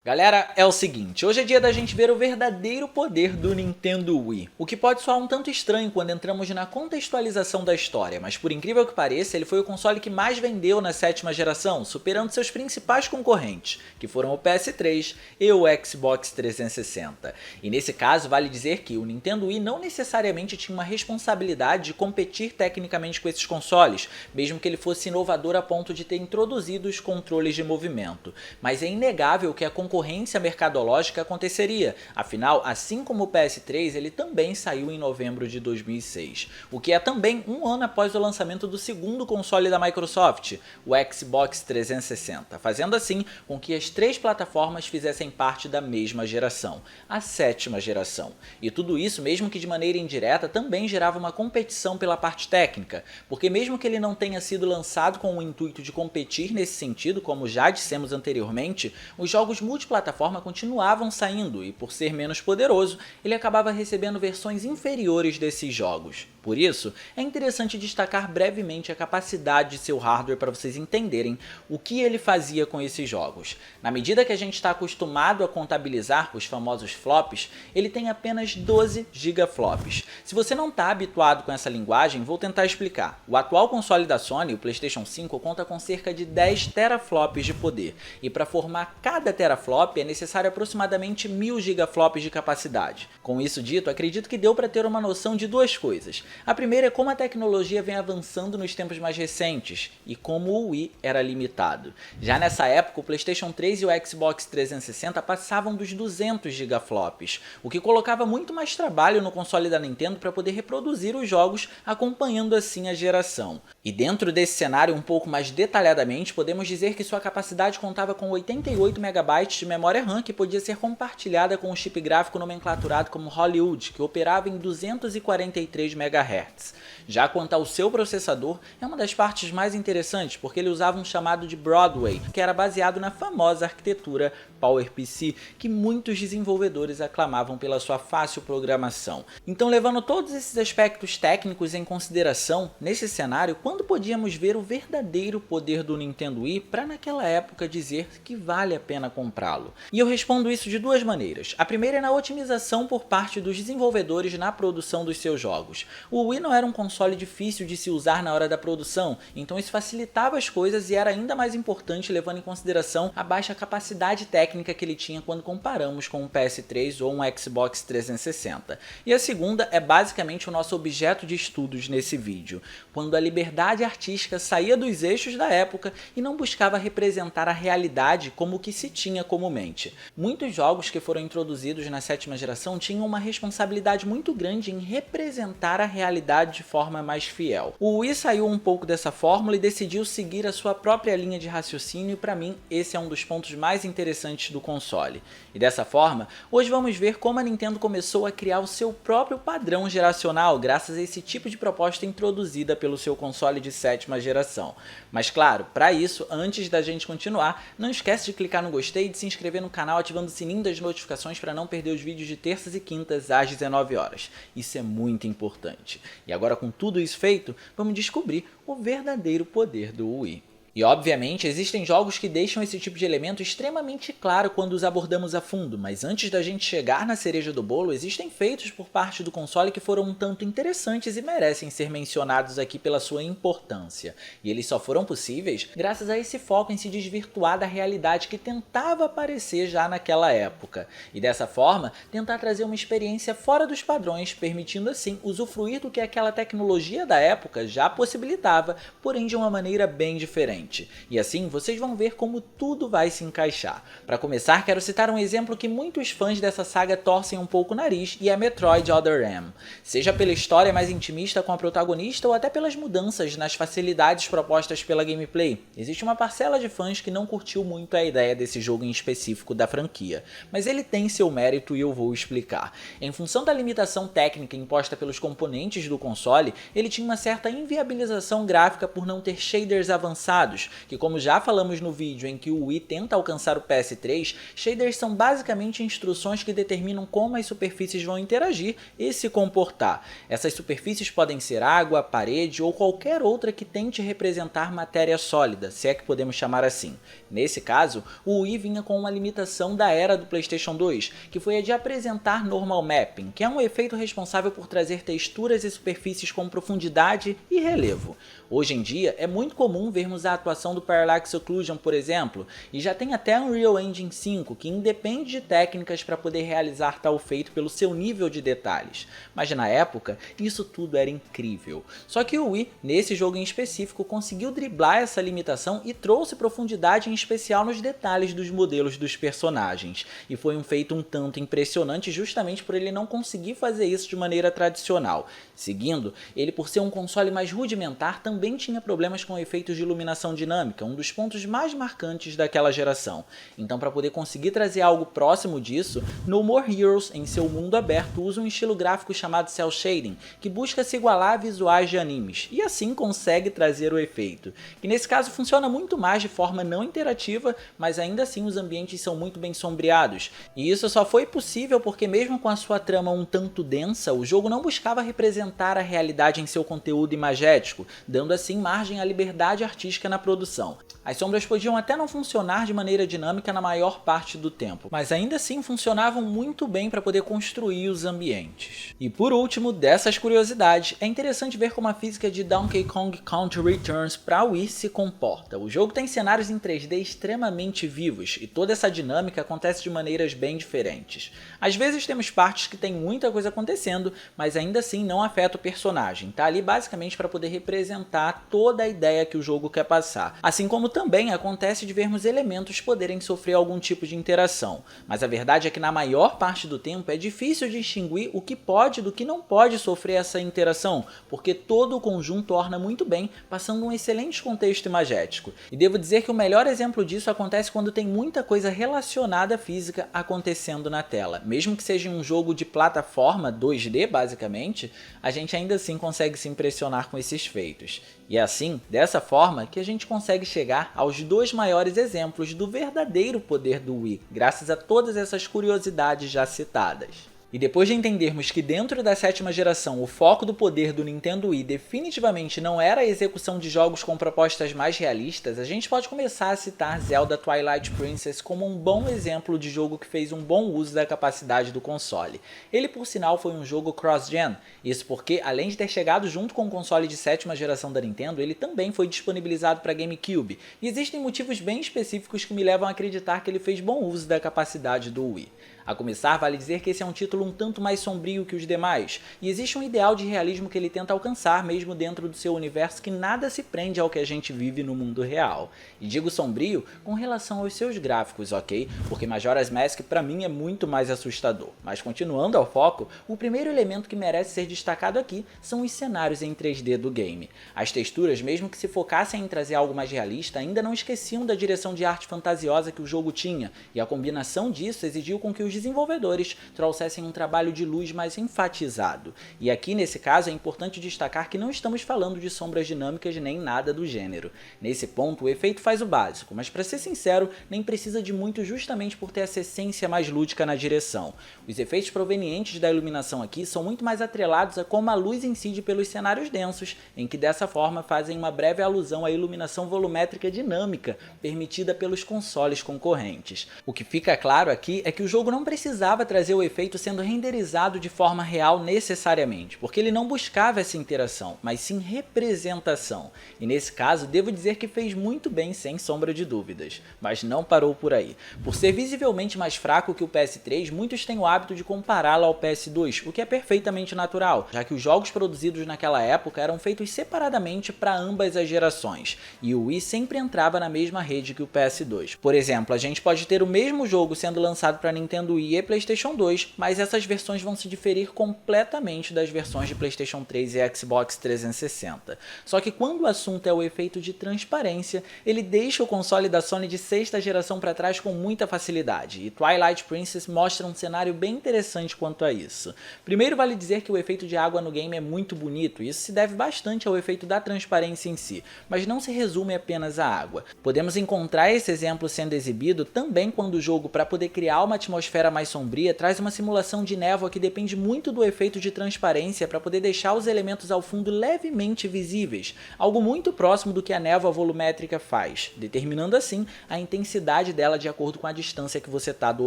Galera, é o seguinte, hoje é dia da gente ver o verdadeiro poder do Nintendo Wii. O que pode soar um tanto estranho quando entramos na contextualização da história, mas por incrível que pareça, ele foi o console que mais vendeu na sétima geração, superando seus principais concorrentes, que foram o PS3 e o Xbox 360. E nesse caso, vale dizer que o Nintendo Wii não necessariamente tinha uma responsabilidade de competir tecnicamente com esses consoles, mesmo que ele fosse inovador a ponto de ter introduzido os controles de movimento. Mas é inegável que a concorrência mercadológica aconteceria, afinal, assim como o PS3, ele também saiu em novembro de 2006, o que é também um ano após o lançamento do segundo console da Microsoft, o Xbox 360, fazendo assim com que as três plataformas fizessem parte da mesma geração, a sétima geração. E tudo isso, mesmo que de maneira indireta, também gerava uma competição pela parte técnica, porque mesmo que ele não tenha sido lançado com o intuito de competir nesse sentido, como já dissemos anteriormente, os jogos multiplataforma continuavam saindo e, por ser menos poderoso, ele acabava recebendo versões inferiores desses jogos. Por isso, é interessante destacar brevemente a capacidade de seu hardware para vocês entenderem o que ele fazia com esses jogos. Na medida que a gente está acostumado a contabilizar os famosos flops, ele tem apenas 12 gigaflops. Se você não está habituado com essa linguagem, vou tentar explicar. O atual console da Sony, o PlayStation 5, conta com cerca de 10 teraflops de poder, e para formar cada teraflop é necessário aproximadamente 1000 gigaflops de capacidade. Com isso dito, acredito que deu para ter uma noção de duas coisas. A primeira é como a tecnologia vem avançando nos tempos mais recentes, e como o Wii era limitado. Já nessa época, o PlayStation 3 e o Xbox 360 passavam dos 200 gigaflops, o que colocava muito mais trabalho no console da Nintendo para poder reproduzir os jogos, acompanhando assim a geração. E dentro desse cenário um pouco mais detalhadamente, podemos dizer que sua capacidade contava com 88 MB de memória RAM que podia ser compartilhada com um chip gráfico nomenclaturado como Hollywood, que operava em 243 MHz. Já quanto ao seu processador, é uma das partes mais interessantes, porque ele usava um chamado de Broadway, que era baseado na famosa arquitetura PowerPC, que muitos desenvolvedores aclamavam pela sua fácil programação. Então, levando todos esses aspectos técnicos em consideração, nesse cenário, quando podíamos ver o verdadeiro poder do Nintendo Wii para naquela época dizer que vale a pena comprá-lo? E eu respondo isso de duas maneiras. A primeira é na otimização por parte dos desenvolvedores na produção dos seus jogos. O Wii não era um console difícil de se usar na hora da produção, então isso facilitava as coisas e era ainda mais importante levando em consideração a baixa capacidade técnica que ele tinha quando comparamos com um PS3 ou um Xbox 360. E a segunda é basicamente o nosso objeto de estudos nesse vídeo, quando a liberdade artística saía dos eixos da época e não buscava representar a realidade como o que se tinha comumente. Muitos jogos que foram introduzidos na sétima geração tinham uma responsabilidade muito grande em representar a realidade de forma mais fiel. O Wii saiu um pouco dessa fórmula e decidiu seguir a sua própria linha de raciocínio, e para mim esse é um dos pontos mais interessantes do console. E dessa forma, hoje vamos ver como a Nintendo começou a criar o seu próprio padrão geracional graças a esse tipo de proposta introduzida pelo seu console de sétima geração. Mas claro, para isso, antes da gente continuar, não esquece de clicar no gostei e de se inscrever no canal ativando o sininho das notificações para não perder os vídeos de terças e quintas às 19 horas. Isso é muito importante. E agora, com tudo isso feito, vamos descobrir o verdadeiro poder do Wii. E obviamente existem jogos que deixam esse tipo de elemento extremamente claro quando os abordamos a fundo, mas antes da gente chegar na cereja do bolo, existem feitos por parte do console que foram um tanto interessantes e merecem ser mencionados aqui pela sua importância. E eles só foram possíveis graças a esse foco em se desvirtuar da realidade que tentava aparecer já naquela época. E dessa forma, tentar trazer uma experiência fora dos padrões, permitindo assim usufruir do que aquela tecnologia da época já possibilitava, porém de uma maneira bem diferente. E assim vocês vão ver como tudo vai se encaixar. Para começar, quero citar um exemplo que muitos fãs dessa saga torcem um pouco o nariz, e é Metroid Other M. Seja pela história mais intimista com a protagonista ou até pelas mudanças nas facilidades propostas pela gameplay, existe uma parcela de fãs que não curtiu muito a ideia desse jogo em específico da franquia, mas ele tem seu mérito e eu vou explicar. Em função da limitação técnica imposta pelos componentes do console, ele tinha uma certa inviabilização gráfica por não ter shaders avançados, detalhados, que como já falamos no vídeo em que o Wii tenta alcançar o PS3, shaders são basicamente instruções que determinam como as superfícies vão interagir e se comportar. Essas superfícies podem ser água, parede ou qualquer outra que tente representar matéria sólida, se é que podemos chamar assim. Nesse caso, o Wii vinha com uma limitação da era do PlayStation 2, que foi a de apresentar Normal Mapping, que é um efeito responsável por trazer texturas e superfícies com profundidade e relevo. Hoje em dia, é muito comum vermos a atuação do Parallax Occlusion, por exemplo, e já tem até Unreal Engine 5, que independe de técnicas para poder realizar tal feito pelo seu nível de detalhes. Mas na época, isso tudo era incrível. Só que o Wii, nesse jogo em específico, conseguiu driblar essa limitação e trouxe profundidade em especial nos detalhes dos modelos dos personagens. E foi um feito um tanto impressionante justamente por ele não conseguir fazer isso de maneira tradicional. Seguindo, ele por ser um console mais rudimentar também tinha problemas com efeitos de iluminação dinâmica, um dos pontos mais marcantes daquela geração. Então, para poder conseguir trazer algo próximo disso, No More Heroes, em seu mundo aberto, usa um estilo gráfico chamado Cel Shading, que busca se igualar a visuais de animes, e assim consegue trazer o efeito. Que nesse caso funciona muito mais de forma não interativa, mas ainda assim os ambientes são muito bem sombreados. E isso só foi possível porque mesmo com a sua trama um tanto densa, o jogo não buscava representar a realidade em seu conteúdo imagético, dando assim margem à liberdade artística na produção. As sombras podiam até não funcionar de maneira dinâmica na maior parte do tempo, mas ainda assim funcionavam muito bem para poder construir os ambientes. E por último, dessas curiosidades, é interessante ver como a física de Donkey Kong Country Returns para Wii se comporta. O jogo tem cenários em 3D extremamente vivos, e toda essa dinâmica acontece de maneiras bem diferentes. Às vezes temos partes que tem muita coisa acontecendo, mas ainda assim não afeta o personagem, tá ali basicamente para poder representar toda a ideia que o jogo quer passar. Assim como também acontece de vermos elementos poderem sofrer algum tipo de interação, mas a verdade é que na maior parte do tempo é difícil distinguir o que pode do que não pode sofrer essa interação, porque todo o conjunto orna muito bem, passando um excelente contexto imagético. E devo dizer que o melhor exemplo disso acontece quando tem muita coisa relacionada à física acontecendo na tela. Mesmo que seja um jogo de plataforma 2D basicamente, a gente ainda assim consegue se impressionar com esses feitos. E é assim, dessa forma, que a gente consegue chegar aos dois maiores exemplos do verdadeiro poder do Wii, graças a todas essas curiosidades já citadas. E depois de entendermos que dentro da 7ª geração o foco do poder do Nintendo Wii definitivamente não era a execução de jogos com propostas mais realistas, a gente pode começar a citar Zelda Twilight Princess como um bom exemplo de jogo que fez um bom uso da capacidade do console. Ele por sinal foi um jogo cross-gen, isso porque além de ter chegado junto com o console de 7ª geração da Nintendo, ele também foi disponibilizado para GameCube, e existem motivos bem específicos que me levam a acreditar que ele fez bom uso da capacidade do Wii. A começar, vale dizer que esse é um título um tanto mais sombrio que os demais, e existe um ideal de realismo que ele tenta alcançar mesmo dentro do seu universo que nada se prende ao que a gente vive no mundo real. E digo sombrio com relação aos seus gráficos, ok? Porque Majora's Mask pra mim é muito mais assustador. Mas continuando ao foco, o primeiro elemento que merece ser destacado aqui são os cenários em 3D do game. As texturas, mesmo que se focassem em trazer algo mais realista, ainda não esqueciam da direção de arte fantasiosa que o jogo tinha, e a combinação disso exigiu com que os desenvolvedores trouxessem um trabalho de luz mais enfatizado. E aqui nesse caso é importante destacar que não estamos falando de sombras dinâmicas nem nada do gênero. Nesse ponto o efeito faz o básico, mas para ser sincero, nem precisa de muito justamente por ter essa essência mais lúdica na direção. Os efeitos provenientes da iluminação aqui são muito mais atrelados a como a luz incide pelos cenários densos, em que dessa forma fazem uma breve alusão à iluminação volumétrica dinâmica permitida pelos consoles concorrentes. O que fica claro aqui é que o jogo não precisava trazer o efeito sendo renderizado de forma real necessariamente, porque ele não buscava essa interação, mas sim representação. E nesse caso, devo dizer que fez muito bem sem sombra de dúvidas, mas não parou por aí. Por ser visivelmente mais fraco que o PS3, muitos têm o hábito de compará-lo ao PS2, o que é perfeitamente natural, já que os jogos produzidos naquela época eram feitos separadamente para ambas as gerações, e o Wii sempre entrava na mesma rede que o PS2. Por exemplo, a gente pode ter o mesmo jogo sendo lançado para Nintendo Wii e PlayStation 2, mas é essas versões vão se diferir completamente das versões de PlayStation 3 e Xbox 360. Só que quando o assunto é o efeito de transparência, ele deixa o console da Sony de sexta geração para trás com muita facilidade, e Twilight Princess mostra um cenário bem interessante quanto a isso. Primeiro vale dizer que o efeito de água no game é muito bonito, e isso se deve bastante ao efeito da transparência em si, mas não se resume apenas à água. Podemos encontrar esse exemplo sendo exibido também quando o jogo, para poder criar uma atmosfera mais sombria, traz uma simulação de névoa que depende muito do efeito de transparência para poder deixar os elementos ao fundo levemente visíveis, algo muito próximo do que a névoa volumétrica faz, determinando assim a intensidade dela de acordo com a distância que você está do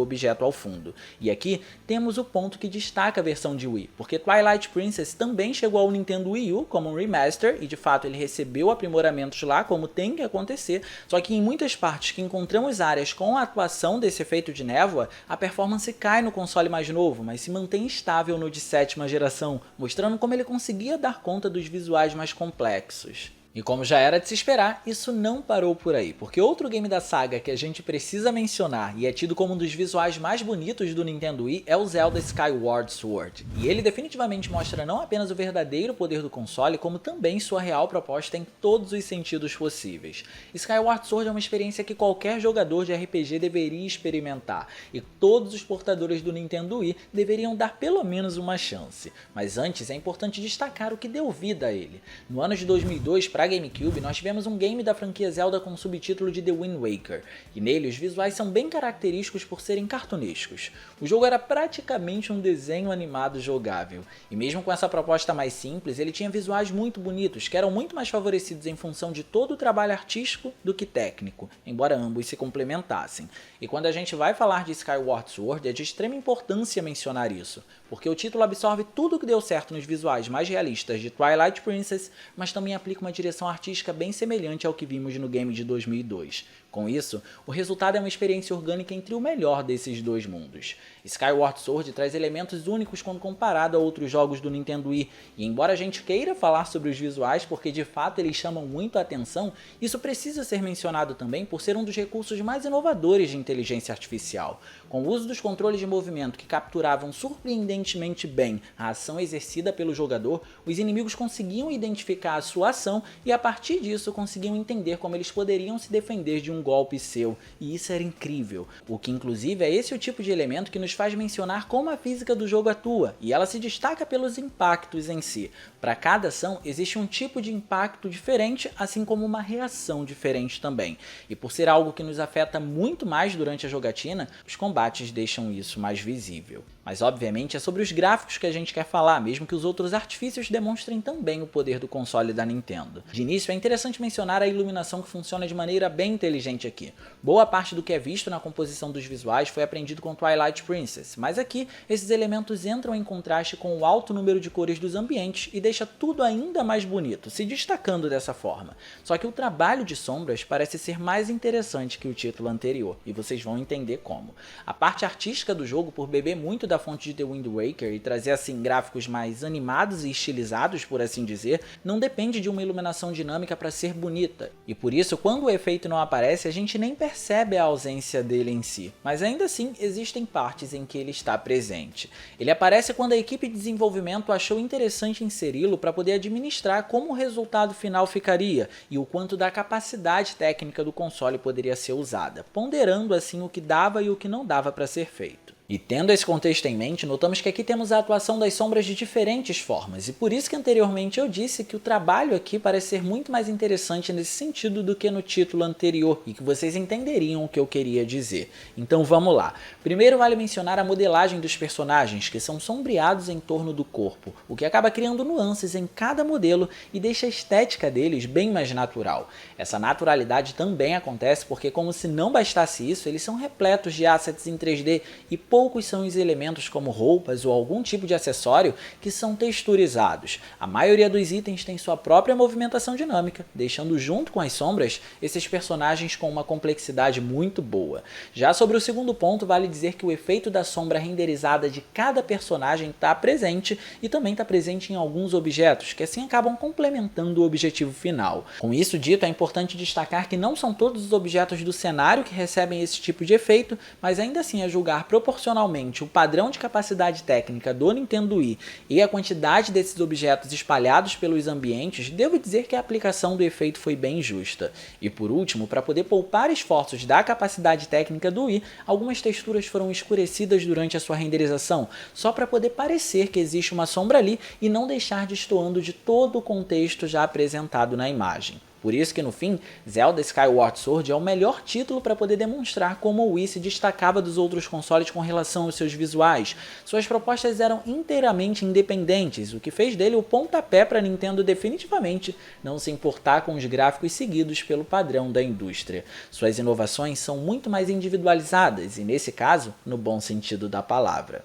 objeto ao fundo. E aqui temos o ponto que destaca a versão de Wii, porque Twilight Princess também chegou ao Nintendo Wii U como um remaster, e de fato ele recebeu aprimoramentos lá, como tem que acontecer, só que em muitas partes que encontramos áreas com a atuação desse efeito de névoa, a performance cai no console mais novo, mas se mantém estável no de sétima geração, mostrando como ele conseguia dar conta dos visuais mais complexos. E como já era de se esperar, isso não parou por aí, porque outro game da saga que a gente precisa mencionar e é tido como um dos visuais mais bonitos do Nintendo Wii é o Zelda Skyward Sword. E ele definitivamente mostra não apenas o verdadeiro poder do console, como também sua real proposta em todos os sentidos possíveis. Skyward Sword é uma experiência que qualquer jogador de RPG deveria experimentar, e todos os portadores do Nintendo Wii deveriam dar pelo menos uma chance. Mas antes é importante destacar o que deu vida a ele. No ano de 2002, para GameCube, nós tivemos um game da franquia Zelda com o subtítulo de The Wind Waker, e nele os visuais são bem característicos por serem cartunescos. O jogo era praticamente um desenho animado jogável, e mesmo com essa proposta mais simples, ele tinha visuais muito bonitos, que eram muito mais favorecidos em função de todo o trabalho artístico do que técnico, embora ambos se complementassem. E quando a gente vai falar de Skyward Sword, é de extrema importância mencionar isso, porque o título absorve tudo o que deu certo nos visuais mais realistas de Twilight Princess, mas também aplica uma direção artística bem semelhante ao que vimos no game de 2002. Com isso, o resultado é uma experiência orgânica entre o melhor desses dois mundos. Skyward Sword traz elementos únicos quando comparado a outros jogos do Nintendo Wii, e embora a gente queira falar sobre os visuais porque de fato eles chamam muito a atenção, isso precisa ser mencionado também por ser um dos recursos mais inovadores de inteligência artificial. Com o uso dos controles de movimento que capturavam surpreendentemente bem a ação exercida pelo jogador, os inimigos conseguiam identificar a sua ação e a partir disso conseguiam entender como eles poderiam se defender de um golpe seu, e isso era incrível. O que inclusive é esse o tipo de elemento que nos faz mencionar como a física do jogo atua, e ela se destaca pelos impactos em si. Para cada ação existe um tipo de impacto diferente, assim como uma reação diferente também. E por ser algo que nos afeta muito mais durante a jogatina, os combates deixam isso mais visível. Mas obviamente é sobre os gráficos que a gente quer falar, mesmo que os outros artifícios demonstrem também o poder do console da Nintendo. De início é interessante mencionar a iluminação que funciona de maneira bem inteligente aqui. Boa parte do que é visto na composição dos visuais foi aprendido com Twilight Princess, mas aqui esses elementos entram em contraste com o alto número de cores dos ambientes e deixa tudo ainda mais bonito, se destacando dessa forma. Só que o trabalho de sombras parece ser mais interessante que o título anterior, e vocês vão entender como. A parte artística do jogo, por beber muito da fonte de The Wind Waker e trazer assim gráficos mais animados e estilizados, por assim dizer, não depende de uma iluminação dinâmica para ser bonita, e por isso quando o efeito não aparece a gente nem percebe a ausência dele em si, mas ainda assim existem partes em que ele está presente. Ele aparece quando a equipe de desenvolvimento achou interessante inseri-lo para poder administrar como o resultado final ficaria e o quanto da capacidade técnica do console poderia ser usada, ponderando assim o que dava e o que não dava para ser feito. E tendo esse contexto em mente, notamos que aqui temos a atuação das sombras de diferentes formas, e por isso que anteriormente eu disse que o trabalho aqui parece ser muito mais interessante nesse sentido do que no título anterior, e que vocês entenderiam o que eu queria dizer. Então vamos lá. Primeiro vale mencionar a modelagem dos personagens, que são sombreados em torno do corpo, o que acaba criando nuances em cada modelo e deixa a estética deles bem mais natural. Essa naturalidade também acontece porque, como se não bastasse isso, eles são repletos de assets em 3D e poucos são os elementos como roupas ou algum tipo de acessório que são texturizados. A maioria dos itens tem sua própria movimentação dinâmica, deixando junto com as sombras esses personagens com uma complexidade muito boa. Já sobre o segundo ponto, vale dizer que o efeito da sombra renderizada de cada personagem está presente e também está presente em alguns objetos, que assim acabam complementando o objetivo final. Com isso dito, é importante destacar que não são todos os objetos do cenário que recebem esse tipo de efeito, mas ainda assim, a julgar proporcionalmente proporcionalmente o padrão de capacidade técnica do Nintendo Wii e a quantidade desses objetos espalhados pelos ambientes, devo dizer que a aplicação do efeito foi bem justa. E por último, para poder poupar esforços da capacidade técnica do Wii, algumas texturas foram escurecidas durante a sua renderização, só para poder parecer que existe uma sombra ali e não deixar destoando de todo o contexto já apresentado na imagem. Por isso que no fim, Zelda Skyward Sword é o melhor título para poder demonstrar como o Wii se destacava dos outros consoles com relação aos seus visuais. Suas propostas eram inteiramente independentes, o que fez dele o pontapé para a Nintendo definitivamente não se importar com os gráficos seguidos pelo padrão da indústria. Suas inovações são muito mais individualizadas e, nesse caso, no bom sentido da palavra.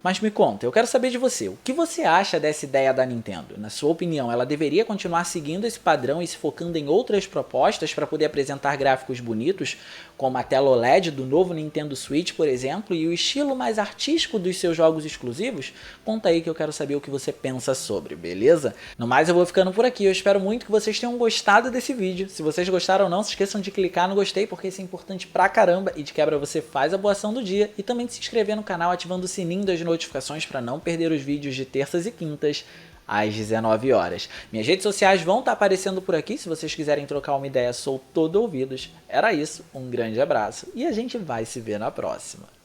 Mas me conta, eu quero saber de você, o que você acha dessa ideia da Nintendo? Na sua opinião, ela deveria continuar seguindo esse padrão e se focando em outras propostas para poder apresentar gráficos bonitos, como a tela OLED do novo Nintendo Switch, por exemplo, e o estilo mais artístico dos seus jogos exclusivos? Conta aí que eu quero saber o que você pensa sobre, beleza? No mais, eu vou ficando por aqui, eu espero muito que vocês tenham gostado desse vídeo. Se vocês gostaram ou não, se esqueçam de clicar no gostei, porque isso é importante pra caramba, e de quebra você faz a boa ação do dia, e também de se inscrever no canal ativando o sininho das notificações para não perder os vídeos de terças e quintas às 19 horas. Minhas redes sociais vão estar aparecendo por aqui, se vocês quiserem trocar uma ideia, sou todo ouvidos. Era isso, um grande abraço e a gente vai se ver na próxima.